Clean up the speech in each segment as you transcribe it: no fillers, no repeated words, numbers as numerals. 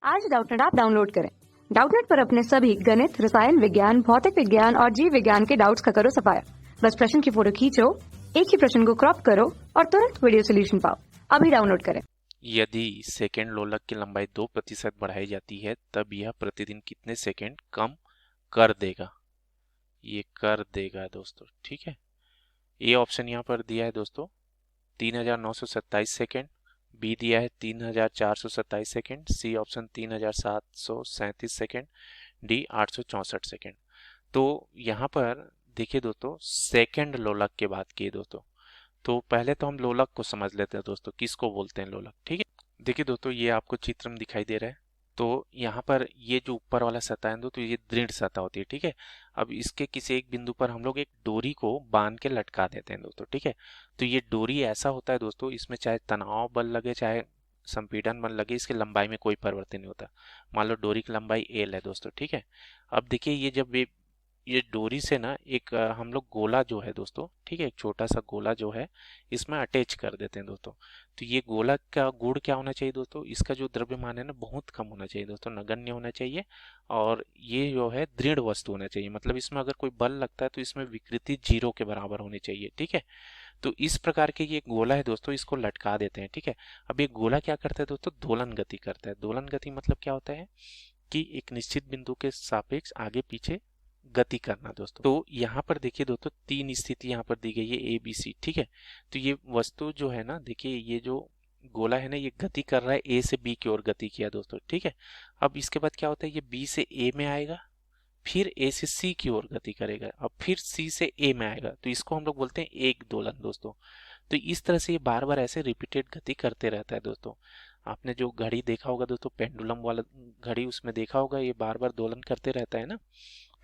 आज Doubtnut app download करें। Doubtnut पर अपने सभी गणित, रसायन विज्ञान, भौतिक विज्ञान और जीव विज्ञान के डाउट्स का करो सफाया। बस प्रश्न की फोटो खींचो, एक ही प्रश्न को क्रॉप करो और तुरंत वीडियो सोल्यूशन पाओ। अभी डाउनलोड करें। यदि सेकेंड लोलक की लंबाई 2% बढ़ाई जाती है तब यह प्रतिदिन कितने सेकेंड कम कर देगा। ये कर देगा दोस्तों, ठीक है। ए ऑप्शन यहाँ पर दिया है दोस्तों 3927 सेकेंड, बी दिया है 3427 second, C option 3737 second, D 864 second. तो यहाँ पर देखिए दोस्तों, सेकेंड लोलक के बात की दोस्तों, तो पहले तो हम लोलक को समझ लेते हैं दोस्तों, किसको बोलते हैं लोलक, ठीक है। देखिए दोस्तों, ये आपको चित्र में दिखाई दे रहा है। तो यहाँ पर ये जो ऊपर वाला सतह है दोस्तों, ये दृढ़ सतह होती है, ठीक है। अब इसके किसी एक बिंदु पर हम लोग एक डोरी को बांध के लटका देते हैं दोस्तों, ठीक है। तो ये डोरी ऐसा होता है दोस्तों, इसमें चाहे तनाव बल लगे चाहे संपीड़न बल लगे, इसकी लंबाई में कोई परिवर्तन नहीं होता। मान लो डोरी की लंबाई एल है दोस्तों, ठीक है। अब देखिए, ये जब ये डोरी से ना एक हम लोग गोला जो है दोस्तों, ठीक है, एक छोटा सा गोला जो है इसमें अटैच कर देते हैं दोस्तों। तो ये गोला का गुण क्या होना चाहिए दोस्तों, इसका जो द्रव्यमान है ना बहुत कम होना चाहिए दोस्तों, नगण्य होना चाहिए। और ये जो है दृढ़ वस्तु होना चाहिए, मतलब इसमें अगर कोई बल लगता है तो इसमें विकृति 0 के बराबर होनी चाहिए, ठीक है। तो इस प्रकार के ये गोला है दोस्तों, इसको लटका देते हैं, ठीक है। अब ये गोला क्या करता है दोस्तों, दोलन गति करता है। दोलन गति मतलब क्या होता है कि एक निश्चित बिंदु के सापेक्ष आगे पीछे गति करना दोस्तों। तो यहाँ पर देखिए दोस्तों, तीन स्थिति यहाँ पर दी गई है ए बी सी, ठीक है। तो ये वस्तु जो है ना, देखिए ये जो गोला है ना, ये गति कर रहा है ए से बी की ओर गति किया दोस्तों, ठीक है। अब इसके बाद क्या होता है, ये बी से ए में आएगा, फिर ए से सी की ओर गति करेगा, अब फिर सी से ए में आएगा, तो इसको हम लोग बोलते हैं एक दोलन दोस्तों। तो इस तरह से ये बार बार ऐसे रिपीटेड गति करते रहता है दोस्तों। आपने जो घड़ी देखा होगा दोस्तों, पेंडुलम वाला घड़ी, उसमें देखा होगा ये बार बार दोलन करते रहता है ना।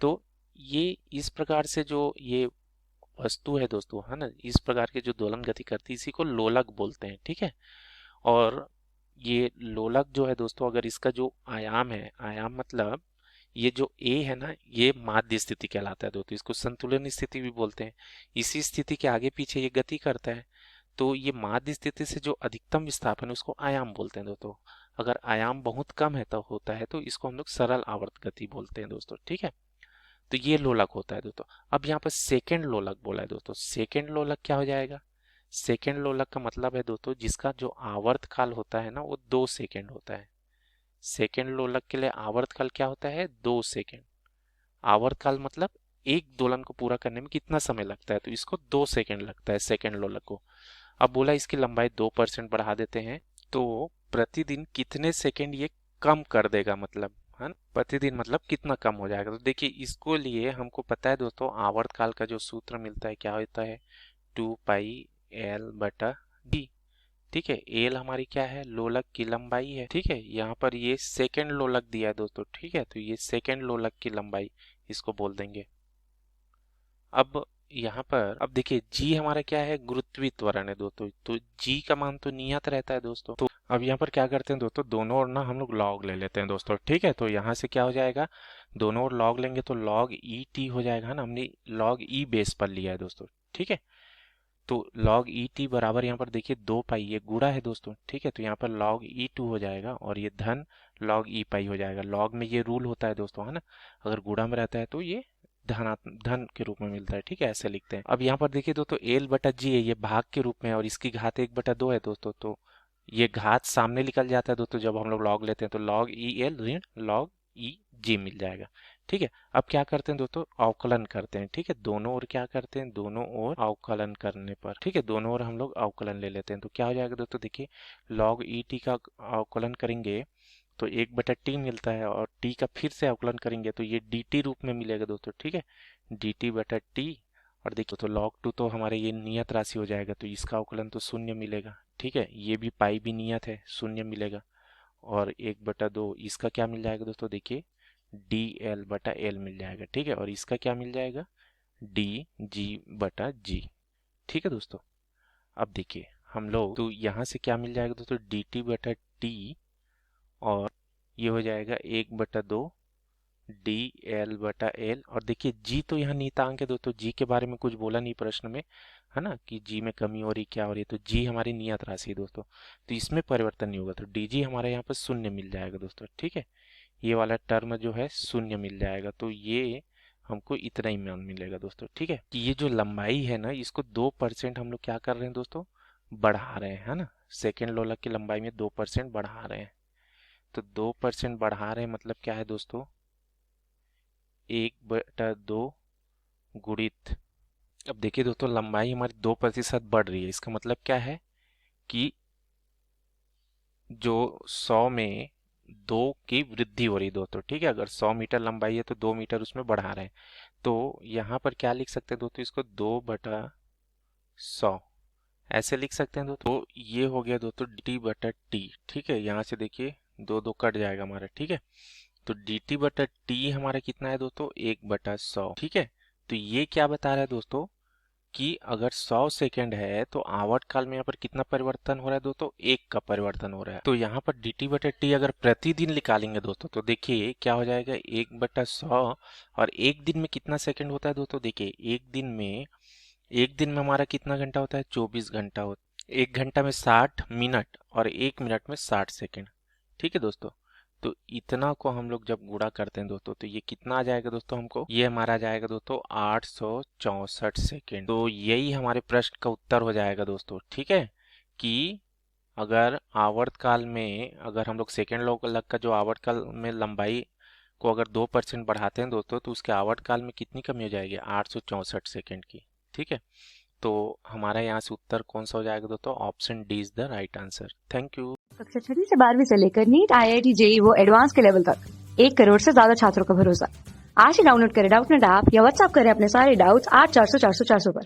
तो ये इस प्रकार से जो ये वस्तु है दोस्तों, है ना, इस प्रकार के जो दोलन गति करती है इसी को लोलक बोलते हैं, ठीक है। और ये लोलक जो है दोस्तों, अगर इसका जो आयाम है, आयाम मतलब ये जो ए है ना, ये माध्य स्थिति कहलाता है दोस्तों, इसको संतुलन स्थिति भी बोलते हैं। इसी स्थिति के आगे पीछे ये गति करता है। तो ये माध्य स्थिति से जो अधिकतम विस्थापन है उसको आयाम बोलते हैं दोस्तों। अगर आयाम बहुत कम है तो होता है तो इसको हम लोग सरल आवर्त गति बोलते हैं दोस्तों, ठीक है। तो ये लोलक होता है दोस्तों। अब यहाँ पर सेकेंड लोलक बोला है दोस्तों, सेकेंड लोलक क्या हो जाएगा, सेकेंड लोलक का मतलब है दोस्तों जिसका जो आवर्त काल होता है ना वो 2 सेकेंड होता है। सेकेंड लोलक के लिए आवर्त काल क्या होता है, 2 सेकेंड। आवर्त काल मतलब एक दोलन को पूरा करने में कितना समय लगता है, तो इसको 2 सेकेंड लगता है सेकेंड लोलक को। अब बोला इसकी लंबाई 2% बढ़ा देते हैं, तो प्रतिदिन कितने सेकेंड ये कम कर देगा, मतलब है ना, प्रतिदिन मतलब कितना कम हो जाएगा। तो देखिए, इसको लिए हमको पता है दोस्तों, आवर्त काल का जो सूत्र मिलता है क्या होता है, 2πL/d, ठीक है। एल हमारी क्या है, लोलक की लंबाई है, ठीक है। यहाँ पर ये सेकेंड लोलक दिया है दोस्तों, ठीक है, तो ये सेकेंड लोलक की लंबाई इसको बोल देंगे। अब यहाँ पर अब देखिए, जी हमारा क्या है, गुरुत्वीय त्वरण है दोस्तों, तो जी का मान तो नियत रहता है दोस्तों। तो अब यहाँ पर क्या करते हैं दोस्तों, दोनों ओर ना हम लोग लॉग ले लेते हैं दोस्तों, ठीक है। तो यहाँ से क्या हो जाएगा, दोनों ओर लॉग लेंगे तो लॉग ई टी हो जाएगा ना, हमने लॉग ई बेस पर लिया है दोस्तों, ठीक है। तो लॉग ई टी बराबर यहाँ पर देखिए 2 पाई, ये गुणा है दोस्तों, ठीक है। तो यहाँ पर लॉग ई टू हो जाएगा और ये धन लॉग ई पाई हो जाएगा। लॉग में ये रूल होता है दोस्तों, है ना, अगर गुणा में रहता है तो ये धन के रूप में मिलता है, ठीक है, ऐसे लिखते हैं। अब यहाँ पर देखिए दोस्तों, एल/जी है, ये भाग के रूप में है और इसकी घात 1/2 है दोस्तों। तो ये घात सामने निकल जाता है दोस्तों जब हम लोग लॉग लेते हैं, तो लॉग ई एल ऋण लॉग ई जी मिल जाएगा, ठीक है। अब क्या करते हैं दोस्तों, अवकलन करते हैं, ठीक है। दोनों ओर क्या करते हैं, दोनों ओर अवकलन करने पर, ठीक है, दोनों ओर हम लोग अवकलन ले लेते हैं। तो क्या हो जाएगा दोस्तों, देखिए लॉग ई टी का अवकलन करेंगे तो 1/t मिलता है, और t का फिर से अवकलन करेंगे तो ये dt रूप में मिलेगा दोस्तों, ठीक है, dt/t। और देखिए तो log 2 तो हमारे ये नियत राशि हो जाएगा, तो इसका अवकलन तो 0 मिलेगा, ठीक है। ये भी पाई भी नियत है, 0 मिलेगा। और 1/2 इसका क्या मिल जाएगा दोस्तों, देखिए dl/l मिल जाएगा, ठीक है। और इसका क्या मिल जाएगा, dg/g, ठीक है दोस्तों। अब देखिए हम लोग, तो यहाँ से क्या मिल जाएगा दोस्तों, dt/t, और ये हो जाएगा 1/2 dl/l। और देखिए जी तो यहाँ नियतांक है दोस्तों, जी के बारे में कुछ बोला नहीं प्रश्न में, है ना, कि जी में कमी हो रही क्या हो रही है, तो जी हमारी नियत राशि है दोस्तों, तो इसमें परिवर्तन नहीं होगा, तो डी जी हमारे यहाँ पर शून्य मिल जाएगा दोस्तों। ठीक है, ये वाला टर्म जो है शून्य मिल जाएगा, तो ये हमको इतना ही मान मिलेगा दोस्तों। ठीक है, कि ये जो लंबाई है ना, इसको 2% हम लोग क्या कर रहे हैं दोस्तों, बढ़ा रहे हैं, है ना, सेकेंड लोलक की लंबाई में 2% बढ़ा रहे हैं। तो 2% बढ़ा रहे हैं मतलब क्या है दोस्तों, 1/2 गुणित, अब देखिए दोस्तों लंबाई हमारी 2% बढ़ रही है, इसका मतलब क्या है कि जो 100 में 2 की वृद्धि हो रही है दोस्तों। ठीक है, अगर 100 मीटर लंबाई है तो 2 मीटर उसमें बढ़ा रहे हैं, तो यहाँ पर क्या लिख सकते हैं दोस्तों, इसको 2/100 ऐसे लिख सकते हैं दोस्तों। तो ये हो गया दोस्तों dt/t। ठीक है, यहाँ से देखिए 2 कट जाएगा हमारा। ठीक है, तो dt/t हमारा कितना है दोस्तों, 1/100। ठीक है, तो ये क्या बता रहा है दोस्तों कि अगर 100 सेकेंड है तो आवर्त काल में यहाँ पर कितना परिवर्तन हो रहा है दोस्तों, 1 का परिवर्तन हो रहा है। तो यहाँ पर dt/t अगर प्रतिदिन निकालेंगे दोस्तों, तो देखिए क्या हो जाएगा, 1/100, और एक दिन में कितना सेकंड होता है दोस्तों, देखिए एक दिन में हमारा कितना घंटा होता है, 24 घंटा होता है। 1 घंटा में 60 मिनट और 1 मिनट में 60 सेकेंड। ठीक है दोस्तों, तो इतना को हम लोग जब गुणा करते हैं दोस्तों, तो ये कितना आ जाएगा दोस्तों, हमको ये हमारा आ जाएगा दोस्तों 864 सेकेंड। तो यही हमारे प्रश्न का उत्तर हो जाएगा दोस्तों। ठीक है, कि अगर आवर्त काल में अगर हम लोग सेकेंड लोलक का जो आवर्त काल में लंबाई को अगर 2% बढ़ाते हैं दोस्तों, तो उसके आवर्त काल में कितनी कमी हो जाएगी, 864 सेकेंड की। ठीक है, तो हमारा यहाँ से उत्तर कौन सा हो जाएगा दोस्तों, option D is the right answer. Thank you. कक्षा 6 से 12वीं से लेकर नीट, IIT, JEE वो एडवांस के लेवल तक 1 करोड़ से ज्यादा छात्रों का भरोसा। आज ही डाउनलोड करें डाउटनेट ऐप या व्हाट्सएप करें अपने सारे डाउट्स 8400 400 400 पर।